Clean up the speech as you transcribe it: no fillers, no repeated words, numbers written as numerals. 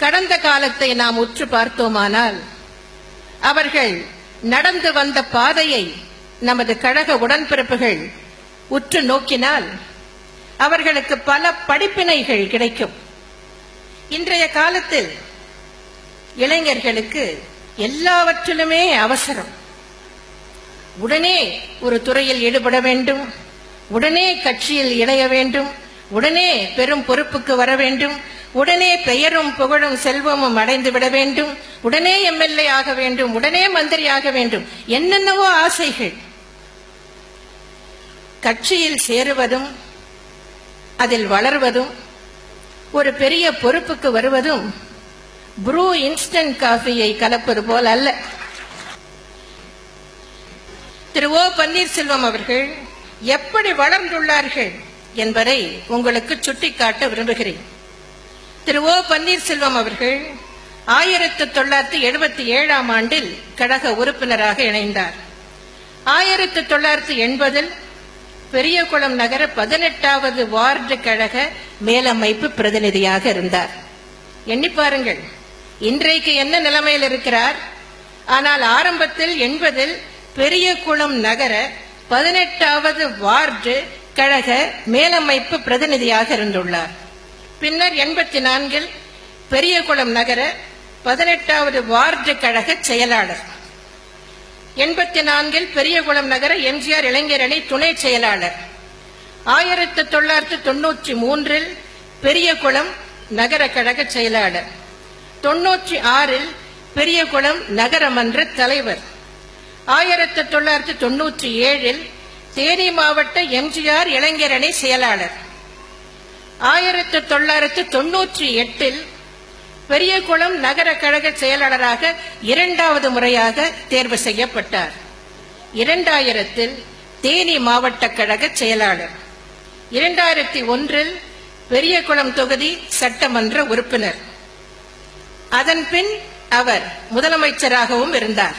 கடந்த காலத்தை நாம் உற்று பார்த்தோமானால் அவர்கள் நடந்து வந்த பாதையை நமது கழக உடன்பிறப்புகள் உற்று நோக்கினால் அவர்களுக்கு பல படிப்பினைகள் கிடைக்கும். இன்றைய காலத்தில் இளைஞர்களுக்கு எல்லாவற்றிலுமே அவசரம். உடனே ஒரு துறையில் ஈடுபட வேண்டும், உடனே கட்சியில் இணைய வேண்டும், உடனே பெரும் பொறுப்புக்கு வர வேண்டும், உடனே பெயரும் புகழும் செல்வமும் அடைந்து விட வேண்டும், உடனே எம்எல்ஏ ஆக வேண்டும், உடனே மந்திரி ஆக வேண்டும், என்னென்னவோ ஆசைகள். கட்சியில் சேருவதும் அதில் வளர்வதும் ஒரு பெரிய பொறுப்புக்கு வருவதும் ப்ரூ இன்ஸ்டன்ட் காஃபியை கலப்பது போல் அல்ல. திரு ஓ பன்னீர்செல்வம் அவர்கள் எப்படி வளர்ந்துள்ளார்கள் என்பதை உங்களுக்கு சுட்டிக்காட்ட விரும்புகிறேன். திரு ஓ பன்னீர்செல்வம் அவர்கள் 1977ஆம் ஆண்டில் கழக உறுப்பினராக இணைந்தார். 1980இல் பெரியகுளம் நகர 18வது வார்டு கழக மேலமைப்பு பிரதிநிதியாக இருந்தார். எண்ணி பாருங்கள், இன்றைக்கு என்ன நிலைமையில் இருக்கிறார். ஆனால் ஆரம்பத்தில் 80இல் பெரியகுளம் நகர 18வது வார்டு கழக மேலமைப்பு பிரதிநிதியாக இருந்துள்ளார். பின்னர் 84இல் பெரியகுளம் நகர 18வது வார்டு கழக செயலாளர், 84இல் பெரியகுளம் நகர எம்ஜிஆர் இளைஞர் அணி துணை செயலாளர், 1993இல் பெரியகுளம் நகர கழக செயலாளர், 96இல் பெரியகுளம் நகரமன்ற தலைவர், 1997இல் தேனி மாவட்ட எம்ஜிஆர் இளைஞர் அணி செயலாளர், 1998இல் பெரியகுளம் நகர கழக செயலாளராக 2வது முறையாக தேர்வு செய்யப்பட்டார். 2000இல் தேனி மாவட்ட கழக செயலாளர், 2001இல் பெரியகுளம் தொகுதி சட்டமன்ற உறுப்பினர். அதன் பின் அவர் முதலமைச்சராகவும் இருந்தார்.